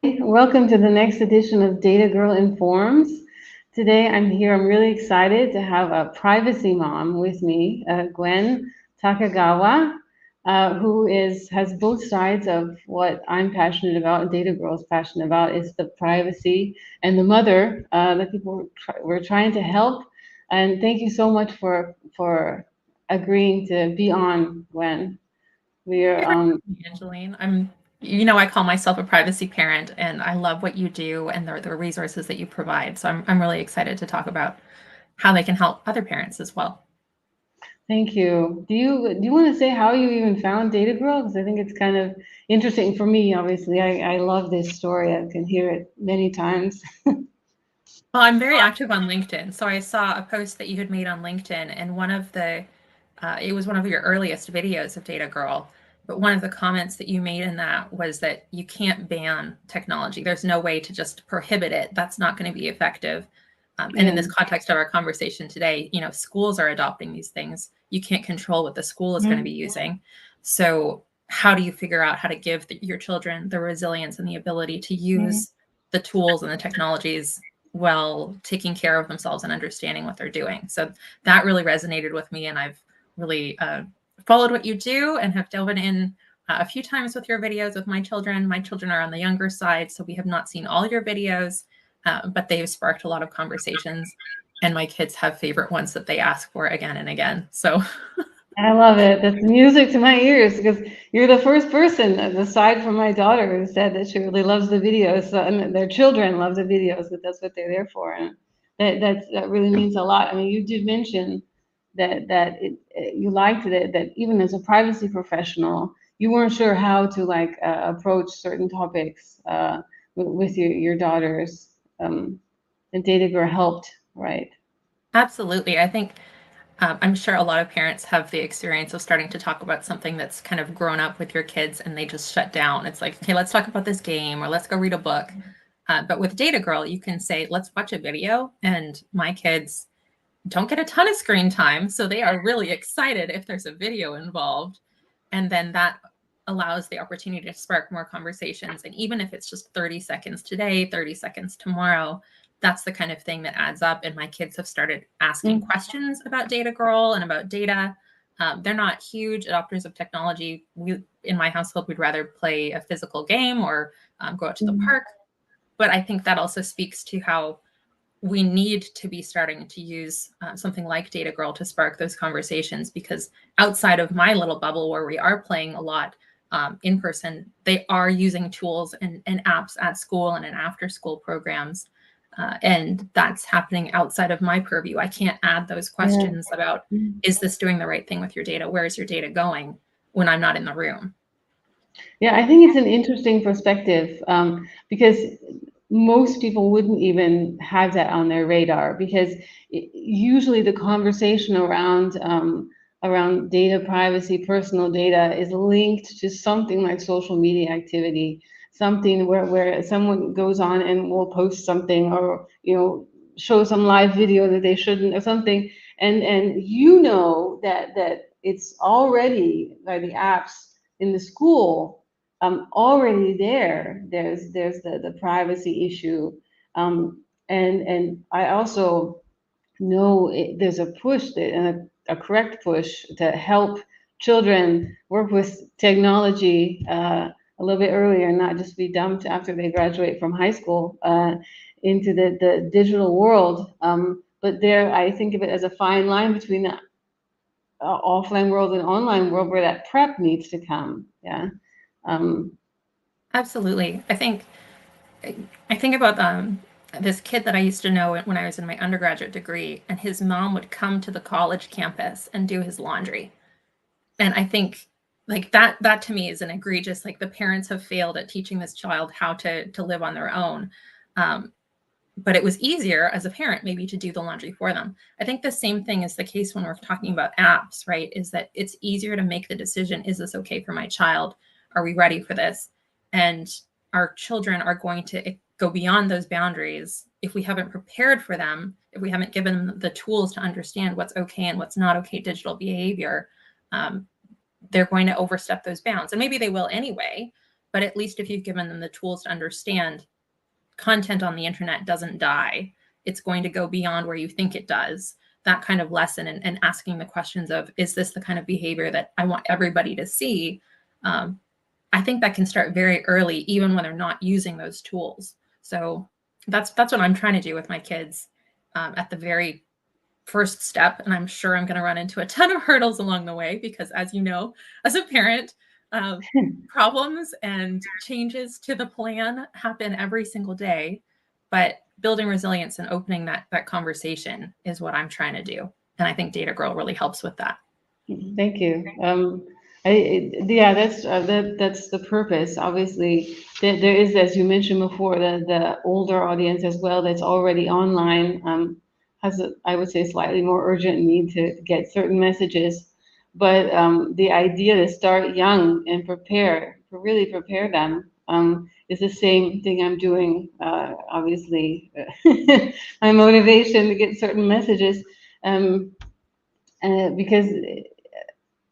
Welcome to the next edition of Data Girl Informs. Today I'm here, I'm really excited to have a privacy mom with me, Gwen Takagawa, who has both sides of what I'm passionate about and Data Girl is passionate about is the privacy and the mother that we're trying to help. And thank you so much for agreeing to be on, Gwen. We are Thank you for having me, Angeline. I call myself a privacy parent, and I love what you do and the resources that you provide. So I'm really excited to talk about how they can help other parents as well. Thank you. Do you want to say how you even found Data Girl? Because I think it's kind of interesting for me. Obviously, I love this story. I can hear it many times. Well, I'm very active on LinkedIn. So I saw a post that you had made on LinkedIn, and it was one of your earliest videos of Data Girl. But one of the comments that you made in that was that you can't ban technology. There's no way to just prohibit it. That's not going to be effective. And in Yeah. this context of our conversation today, schools are adopting these things. You can't control what the school is going to be using. So how do you figure out how to give your children the resilience and the ability to Mhm. use the tools and the technologies while taking care of themselves and understanding what they're doing? So that really resonated with me, and I've really followed what you do and have delved in a few times with your videos with my children. My children are on the younger side, so we have not seen all your videos, but they've sparked a lot of conversations. And my kids have favorite ones that they ask for again and again. So I love it. That's music to my ears because you're the first person, aside from my daughter, who said that she really loves the videos. So, and their children love the videos, that that's what they're there for. And that really means a lot. I mean, you did mention that you liked it, that even as a privacy professional, you weren't sure how to approach certain topics with your daughters. And Data Girl helped, right? absolutely. I think I'm sure a lot of parents have the experience of starting to talk about something that's kind of grown up with your kids and they just shut down. It's like, okay, let's talk about this game or let's go read a book. But with Data Girl, you can say, let's watch a video. And my kids don't get a ton of screen time. So they are really excited if there's a video involved. And then that allows the opportunity to spark more conversations. And even if it's just 30 seconds today, 30 seconds tomorrow, that's the kind of thing that adds up. And my kids have started asking Mm. questions about Data Girl and about data. They're not huge adopters of technology. In my household, we'd rather play a physical game or go out to the Mm. park. But I think that also speaks to how we need to be starting to use something like Data Girl to spark those conversations, because outside of my little bubble where we are playing a lot in person, they are using tools and apps at school and in after school programs. And that's happening outside of my purview. I can't add those Yeah. questions about, Mm. is this doing the right thing with your data? Where is your data going, when I'm not in the room? Yeah, I think it's an interesting perspective because most people wouldn't even have that on their radar because usually the conversation around data privacy, personal data is linked to something like social media activity, something where someone goes on and will post something or show some live video that they shouldn't or something, and that it's already by the apps in the school already there. There's the privacy issue, and I also know there's a push and a correct push to help children work with technology a little bit earlier, and not just be dumped after they graduate from high school into the digital world. But there, I think of it as a fine line between the offline world and online world where that prep needs to come. Yeah. Um, Absolutely. I think about this kid that I used to know when I was in my undergraduate degree, and his mom would come to the college campus and do his laundry. And I think like that to me is an egregious, like the parents have failed at teaching this child how to live on their own. Um, but it was easier as a parent maybe to do the laundry for them. I think the same thing is the case when we're talking about apps, right? Is that it's easier to make the decision, is this okay for my child? Are we ready for this? And our children are going to go beyond those boundaries if we haven't prepared for them, if we haven't given them the tools to understand what's okay and what's not okay digital behavior. um, they're going to overstep those bounds, and maybe they will anyway. but at least if you've given them the tools to understand content on the internet doesn't die, it's going to go beyond where you think it does, that kind of lesson, and asking the questions of, is this the kind of behavior that I want everybody to see? I think that can start very early, even when they're not using those tools. So that's what I'm trying to do with my kids at the very first step. And I'm sure I'm going to run into a ton of hurdles along the way, because as you know, as a parent, problems and changes to the plan happen every single day. But building resilience and opening that conversation is what I'm trying to do. And I think Data Girl really helps with that. Thank you. Yeah, that's the purpose. Obviously, there is, as you mentioned before, the older audience as well that's already online, has a, I would say, slightly more urgent need to get certain messages. But the idea to start young and really prepare them, is the same thing I'm doing. Obviously, my motivation to get certain messages, because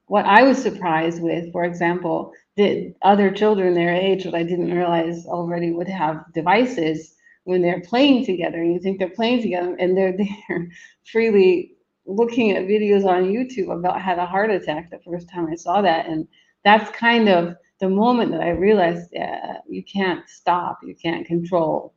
what I was surprised with, for example, that other children their age, what I didn't realize already, would have devices when they're playing together. And you think they're playing together, and they're there freely looking at videos on YouTube about how to heart attack the first time I saw that. And that's kind of the moment that I realized, you can't stop, you can't control,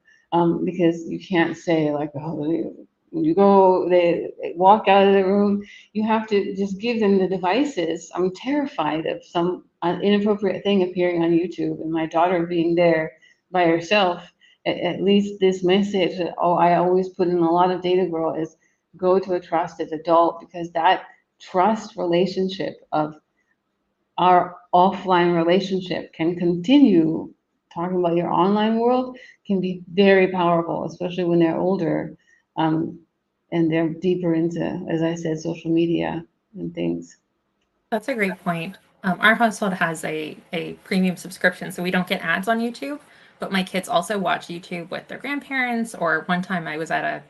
because you can't say like, oh, you go, they walk out of the room, you have to just give them the devices. I'm terrified of some inappropriate thing appearing on YouTube and my daughter being there by herself. At least this message that, oh, I always put in a lot of Data Girl is go to a trusted adult, because that trust relationship of our offline relationship can continue. Talking about your online world can be very powerful, especially when they're older, and they're deeper into, as I said, social media and things. That's a great point. Our household has a premium subscription, so we don't get ads on YouTube. But my kids also watch YouTube with their grandparents. Or one time I was at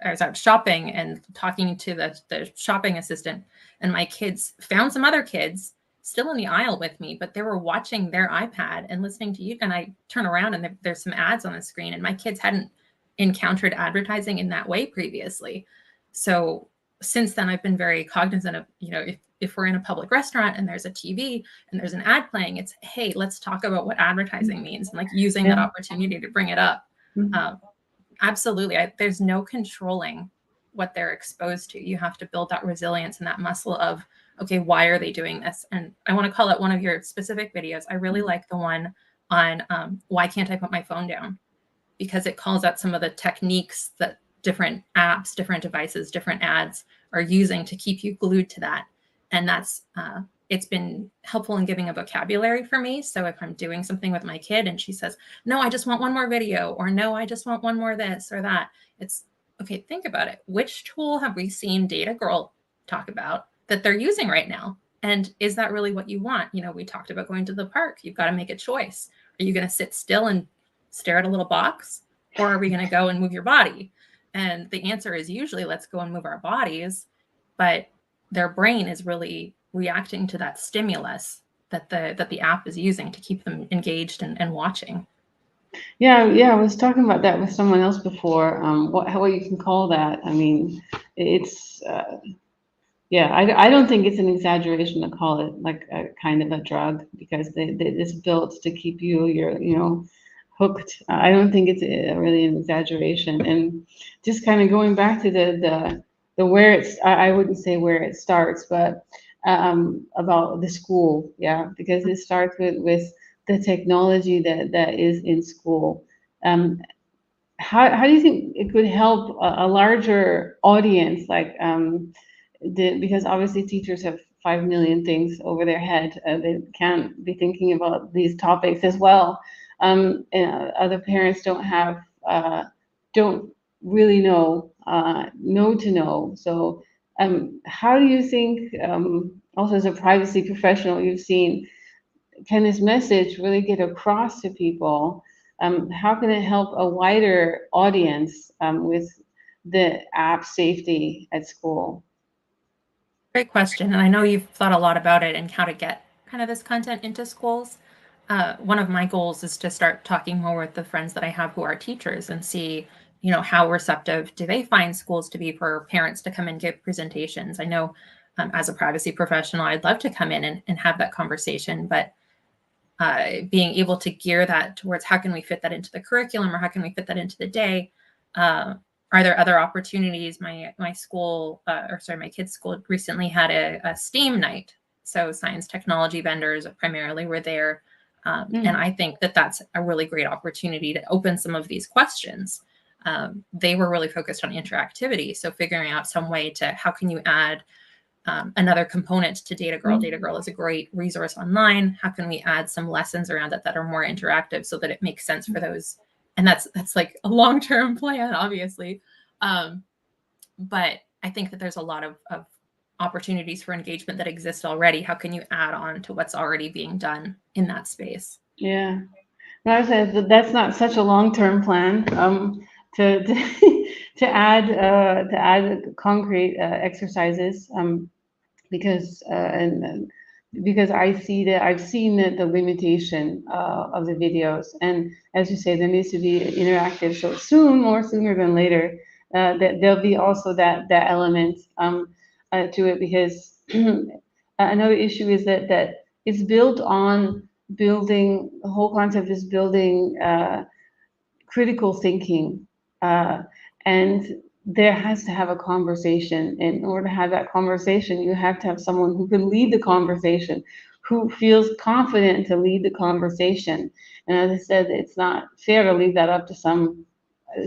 I was out shopping and talking to the shopping assistant, and my kids found some other kids still in the aisle with me, but they were watching their iPad and listening to you. And I turn around and there's some ads on the screen, and my kids hadn't encountered advertising in that way previously. So since then, I've been very cognizant of, if we're in a public restaurant and there's a TV and there's an ad playing, it's, hey, let's talk about what advertising means, and like using that opportunity to bring it up. Absolutely. There's no controlling what they're exposed to. You have to build that resilience and that muscle of, okay, why are they doing this? And I want to call out one of your specific videos. I really like the one on why can't I put my phone down? Because it calls out some of the techniques that different apps, different devices, different ads are using to keep you glued to that. And that's, it's been helpful in giving a vocabulary for me. So if I'm doing something with my kid and she says, no, I just want one more video, or no, I just want one more this or that, it's, okay, think about it. Which tool have we seen Data Girl talk about that they're using right now? And is that really what you want? We talked about going to the park. You've got to make a choice. Are you going to sit still and stare at a little box, or are we going to go and move your body? And the answer is usually let's go and move our bodies, but their brain is really reacting to that stimulus that the app is using to keep them engaged and watching. Yeah, I was talking about that with someone else before. What you can call that? I mean, it's I don't think it's an exaggeration to call it like a kind of a drug, because it's built to keep you're hooked. I don't think it's really an exaggeration. And just kind of going back to the where it's, I wouldn't say where it starts, but about the school, because it starts with the technology that is in school. How do you think it could help a larger audience, like because obviously teachers have 5 million things over their head. They can't be thinking about these topics as well. And other parents don't really know to know. So how do you think, also as a privacy professional, you've seen, can this message really get across to people? How can it help a wider audience with the app safety at school? Great question. And I know you've thought a lot about it and how to get kind of this content into schools. one of my goals is to start talking more with the friends that I have who are teachers and see, how receptive do they find schools to be for parents to come and give presentations. I know as a privacy professional, I'd love to come in and have that conversation, but being able to gear that towards how can we fit that into the curriculum or how can we fit that into the day? Are there other opportunities? My school, my kids' school recently had a STEAM night. So science technology vendors primarily were there. And I think that that's a really great opportunity to open some of these questions. They were really focused on interactivity. So figuring out some way to how can you add another component to Data Girl. Data Girl is a great resource online. How can we add some lessons around it that are more interactive so that it makes sense for those? And that's like a long-term plan, obviously. But I think that there's a lot of opportunities for engagement that exist already. How can you add on to what's already being done in that space? Yeah. No, I said that's not such a long-term plan. To to add concrete exercises. Because because I've seen the limitation of the videos, and as you say, there needs to be interactive. So more sooner than later, that there'll be also that element to it, because another issue is that it's built on building. The whole concept is building critical thinking, and there has to have a conversation. In order to have that conversation, you have to have someone who can lead the conversation, who feels confident to lead the conversation. And as I said, it's not fair to leave that up to some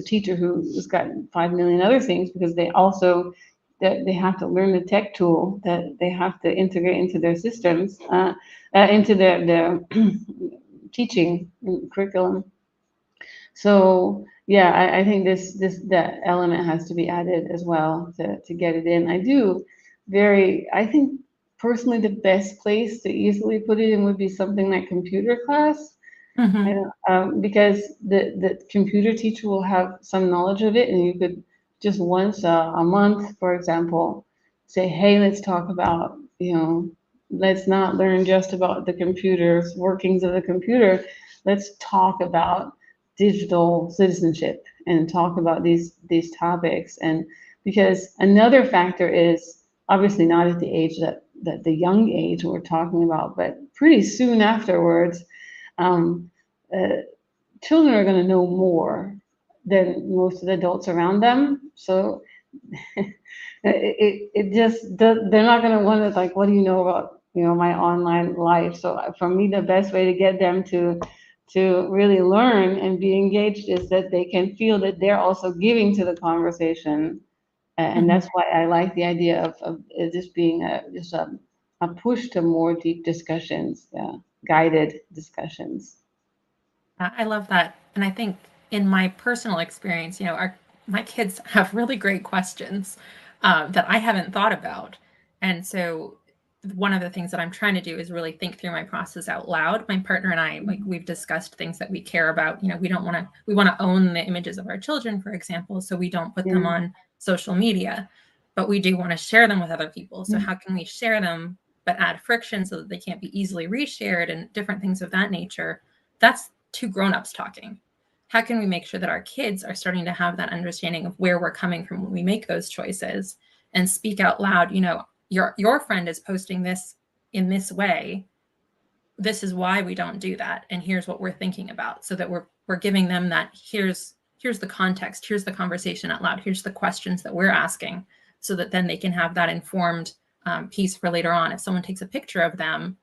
teacher who's got 5 million other things, because they also they have to learn the tech tool that they have to integrate into their systems, into their teaching curriculum. So yeah, I think that element has to be added as well to get it in. I think personally the best place to easily put it in would be something like computer class. I don't, because the computer teacher will have some knowledge of it, and you could just once a month, for example, say, hey, let's talk about, let's not learn just about the computer's workings of the computer. Let's talk about digital citizenship and talk about these topics. And because another factor is obviously not at the age that the young age we're talking about, but pretty soon afterwards, um, uh, children are going to know more than most of the adults around them. So it just does, they're not going to want to, like, what do you know about my online life? So for me, the best way to get them to really learn and be engaged is that they can feel that they're also giving to the conversation. And that's why I like the idea of it just being just a push to more deep discussions, guided discussions. I love that. And I think in my personal experience, my kids have really great questions that I haven't thought about. And so one of the things that I'm trying to do is really think through my process out loud. My partner and I, like, we've discussed things that we care about. We want to own the images of our children, for example, so we don't put them Yeah. on social media, but we do want to share them with other people. So how can we share them, but add friction so that they can't be easily reshared and different things of that nature? That's two grown-ups talking. How can we make sure that our kids are starting to have that understanding of where we're coming from when we make those choices, and speak out loud? Your friend is posting this in this way. This is why we don't do that, and here's what we're thinking about, so that we're giving them that. Here's the context. Here's the conversation out loud. Here's the questions that we're asking, so that then they can have that informed piece for later on. If someone takes a picture of them,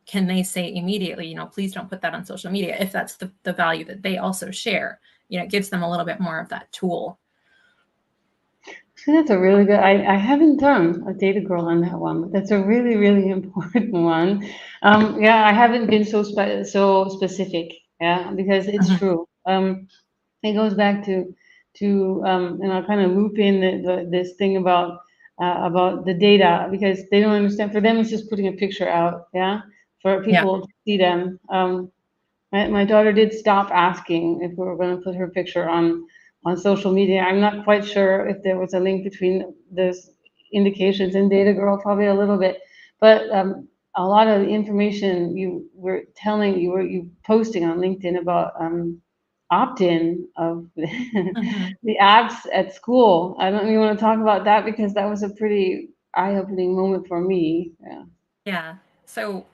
can they say immediately, please don't put that on social media, if that's the value that they also share? It gives them a little bit more of that tool. So that's a really good. I haven't done a data girl on that one, but that's a really, really important one. Yeah, I haven't been so specific. Yeah, because it's true. It goes back to and I'll kind of loop in this thing about the data, because they don't understand. For them, it's just putting a picture out. Yeah, for Yeah. people to see them. My daughter did stop asking if we were going to put her picture on social media. I'm not quite sure if there was a link between those indications and Data Girl, probably a little bit, but a lot of the information you were telling, you posting on LinkedIn about opt-in of Mhm. the apps at school. I don't even want to talk about that because that was a pretty eye-opening moment for me. Yeah. Yeah. So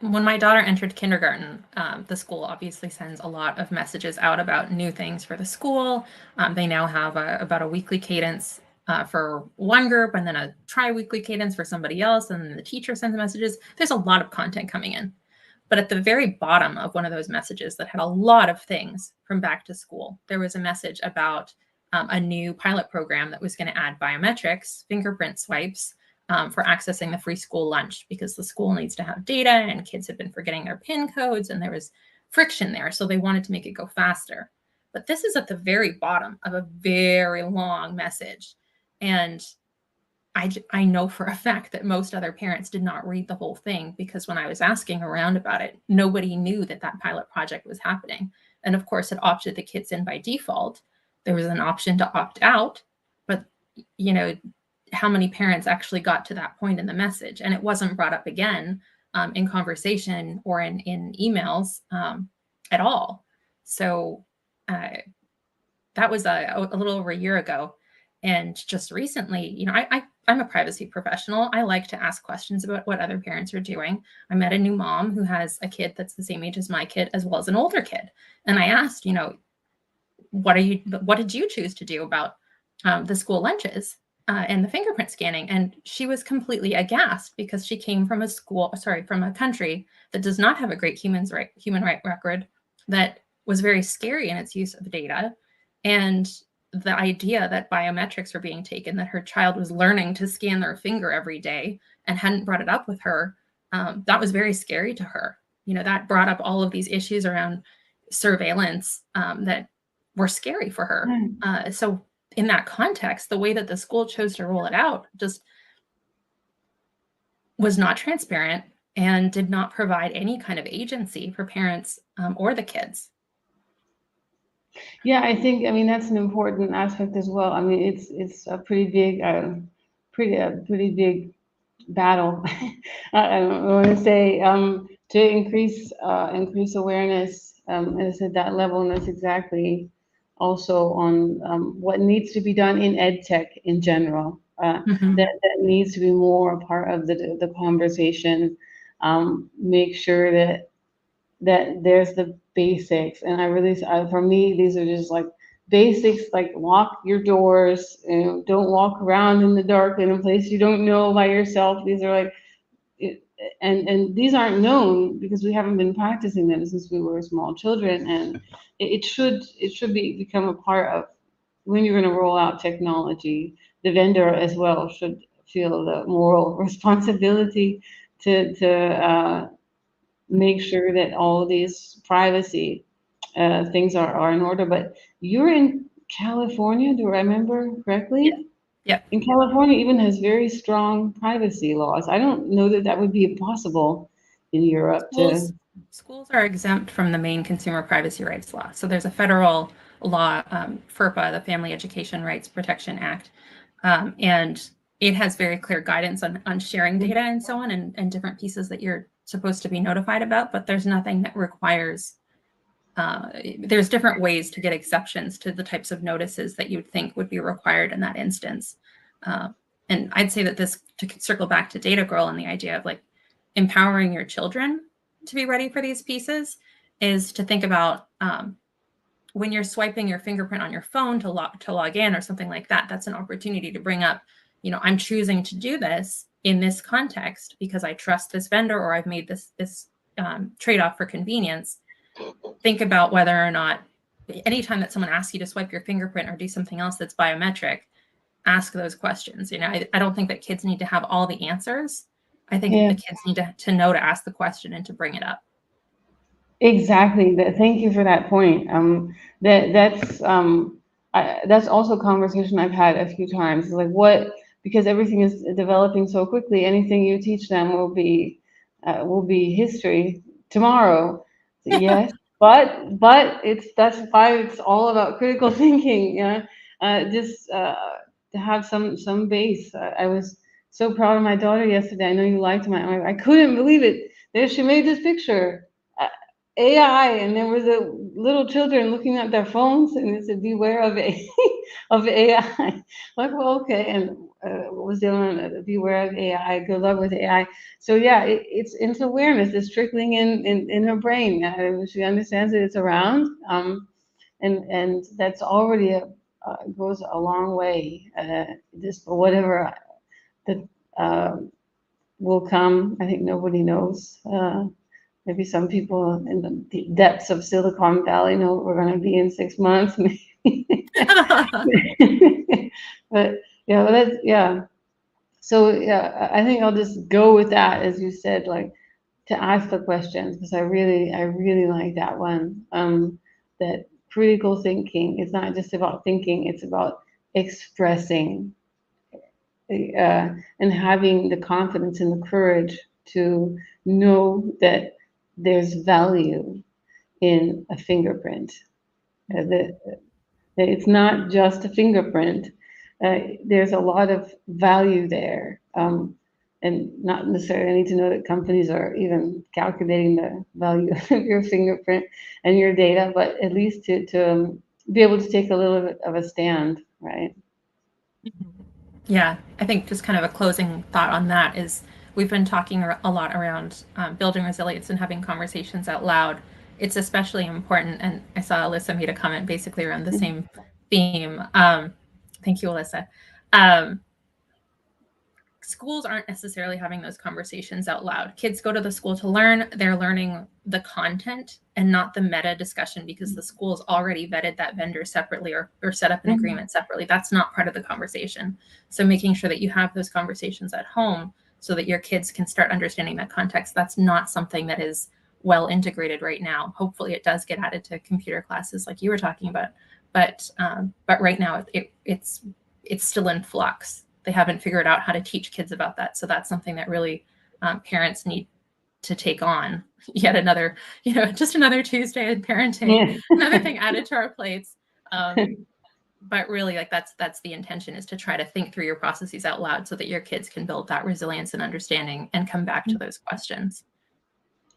when my daughter entered kindergarten, the school obviously sends a lot of messages out about new things for the school. They now have about a weekly cadence for one group, and then a tri-weekly cadence for somebody else, and then the teacher sends messages. There's a lot of content coming in. But at the very bottom of one of those messages that had a lot of things from back to school, there was a message about a new pilot program that was going to add biometrics, fingerprint swipes, for accessing the free school lunch, because the school needs to have data and kids have been forgetting their PIN codes and there was friction there. So they wanted to make it go faster. But this is at the very bottom of a very long message. And I know for a fact that most other parents did not read the whole thing, because when I was asking around about it, nobody knew that that pilot project was happening. And of course, it opted the kids in by default. There was an option to opt out, but you know, how many parents actually got to that point in the message? And it wasn't brought up again in conversation or in emails at all. So uh, that was a little over a year ago. And just recently, I'm a privacy professional. I like to ask questions about what other parents are doing. I met a new mom who has a kid that's the same age as my kid, as well as an older kid. And I asked, what did you choose to do about the school lunches and the fingerprint scanning? And she was completely aghast, because she came from from a country that does not have a great human right record, that was very scary in its use of data. And the idea that biometrics were being taken, that her child was learning to scan their finger every day and hadn't brought it up with her, that was very scary to her. That brought up all of these issues around surveillance that were scary for her. Hmm. So in that context, the way that the school chose to roll it out just was not transparent and did not provide any kind of agency for parents or the kids. Yeah, I mean, that's an important aspect as well. I mean, it's a pretty big, pretty big battle. I want to say to increase awareness, and it's at that level, and that's exactly also on what needs to be done in ed tech in general. Mm-hmm. That needs to be more a part of the conversation. Make sure that there's the basics, and for me, these are just like basics, like lock your doors, don't walk around in the dark in a place you don't know by yourself. These are like it, and these aren't known because we haven't been practicing them since we were small children, and it should become a part of when you're going to roll out technology. The vendor as well should feel the moral responsibility to make sure that all of these privacy things are in order. But you're in California, do I remember Yeah. correctly? Yep. And California even has very strong privacy laws. I don't know that that would be possible in Europe to. Schools are exempt from the main consumer privacy rights law. So there's a federal law, FERPA, the Family Education Rights Protection Act, and it has very clear guidance on sharing data and so on, and different pieces that you're supposed to be notified about. But there's nothing that requires. There's different ways to get exceptions to the types of notices that you'd think would be required in that instance. Uh, and I'd say that this, to circle back to Data Girl and the idea of like empowering your children to be ready for these pieces, is to think about when you're swiping your fingerprint on your phone to log in or something like that. That's an opportunity to bring up, I'm choosing to do this in this context because I trust this vendor, or I've made this trade-off for convenience. Think about whether or not, anytime that someone asks you to swipe your fingerprint or do something else that's biometric, ask those questions. I don't think that kids need to have all the answers. I think that Yeah, the kids need to know to ask the question and to bring it up. exactly. Thank you for that point. That's also a conversation I've had a few times. Like because everything is developing so quickly, anything you teach them will be history tomorrow. Yes, but that's why it's all about critical thinking. Yeah, just to have some base. I was so proud of my daughter yesterday. I know you liked my. I couldn't believe it. There, she made this picture, uh, AI, and there were the little children looking at their phones, and it said, "Beware of of AI." Like, well, okay, and what was the other one? Beware of AI. Good luck with AI. So yeah, it's awareness. It's trickling in her brain. She understands that it's around, and that's already goes a long way. Just whatever that will come. I think nobody knows. Maybe some people in the depths of Silicon Valley know what we're going to be in 6 months. But yeah, well, that's yeah. So yeah, I think I'll just go with that, as you said, like to ask the questions because I really like that one. That critical thinking is not just about thinking; it's about expressing and having the confidence and the courage to know that there's value in a fingerprint. That it's not just a fingerprint. There's a lot of value there. And not necessarily need to know that companies are even calculating the value of your fingerprint and your data, but at least to be able to take a little bit of a stand, right? Yeah, I think just kind of a closing thought on that is we've been talking a lot around building resilience and having conversations out loud. It's especially important, and I saw Alyssa made a comment basically around the same theme. Thank you, Alyssa. Um, Schools aren't necessarily having those conversations out loud. Kids go to the school to learn, they're learning the content and not the meta discussion because the school's already vetted that vendor separately or set up an agreement separately. That's not part of the conversation. So making sure that you have those conversations at home so that your kids can start understanding that context, that's not something that is well integrated right now. Hopefully it does get added to computer classes like you were talking about, but right now it's still in flux. They haven't figured out how to teach kids about that. So that's something that really parents need to take on. Yet another, just another Tuesday in parenting, Yeah. another thing added to our plates. But really, like that's the intention, is to try to think through your processes out loud so that your kids can build that resilience and understanding and come back to those questions.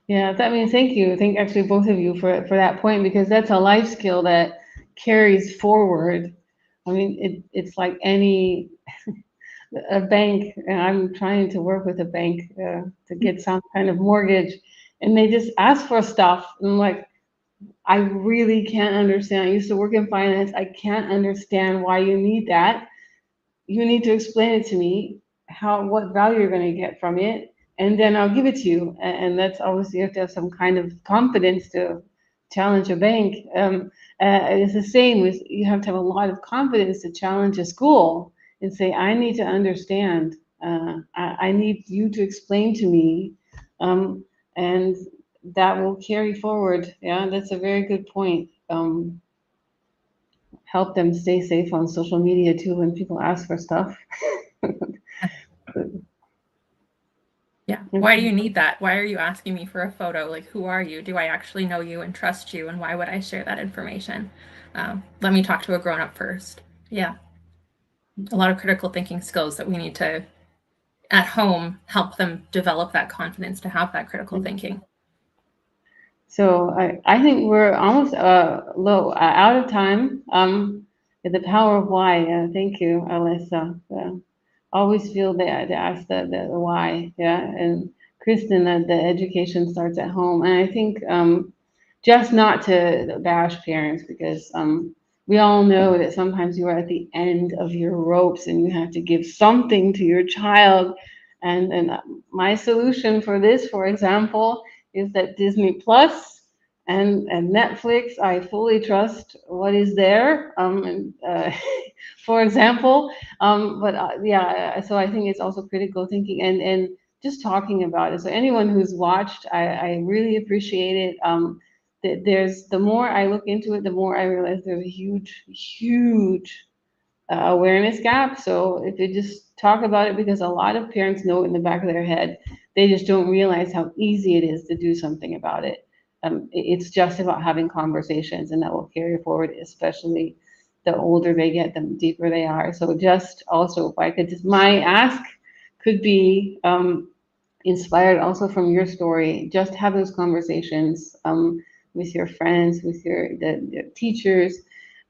Yeah, that means thank you. Thank actually both of you for that point because that's a life skill that carries forward. I mean, it's like any a bank, and I'm trying to work with a bank to get some kind of mortgage, and they just ask for stuff. And I'm like, I really can't understand. I used to work in finance. I can't understand why you need that. You need to explain it to me, what value you're going to get from it, and then I'll give it to you. And that's obviously you have to have some kind of confidence to challenge a bank. It's the same with you have to have a lot of confidence to challenge a school and say, I need to understand. I need you to explain to me, and that will carry forward. Yeah, that's a very good point. Help them stay safe on social media too when people ask for stuff. Yeah. Why do you need that? Why are you asking me for a photo? Like, who are you? Do I actually know you and trust you? And why would I share that information? Let me talk to a grown up first. Yeah. A lot of critical thinking skills that we need to, at home, help them develop that confidence to have that critical thinking. So I think we're almost out of time. The power of why. Thank you, Alyssa. Always feel that to ask the why. Yeah, and Kristen, that the education starts at home. And I think just not to bash parents because we all know that sometimes you are at the end of your ropes and you have to give something to your child. And my solution for this, for example, is that Disney Plus and Netflix, I fully trust what is there. For example, but yeah, so I think it's also critical thinking and just talking about it. So anyone who's watched, I really appreciate it. There's the more I look into it, the more I realize there's a huge awareness gap. So if you just talk about it, because a lot of parents know it in the back of their head, they just don't realize how easy it is to do something about it. It's just about having conversations, and that will carry forward, especially the older they get, the deeper they are. So just also, if I could just my ask could be inspired also from your story. Just have those conversations with your friends, with your teachers,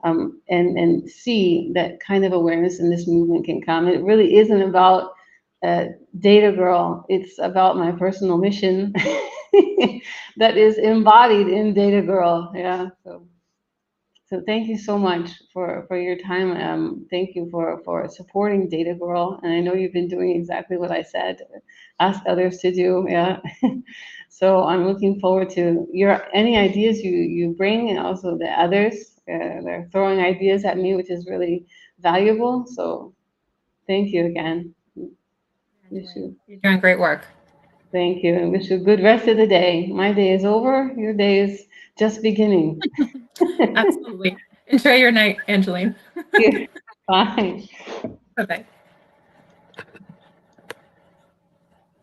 and see that kind of awareness in this movement can come. It really isn't about Data Girl. It's about my personal mission that is embodied in Data Girl. Yeah. So thank you so much for your time. Thank you for supporting Data Girl. And I know you've been doing exactly what I said, ask others to do. Yeah. So I'm looking forward to any ideas you bring, and also the others. They're throwing ideas at me, which is really valuable. So thank you again. Wish you, You're doing great work. thank you, and wish you a good rest of the day. My day is over. Your day is just beginning. Absolutely. Enjoy your night, Angeline. Yeah. Bye. Bye-bye.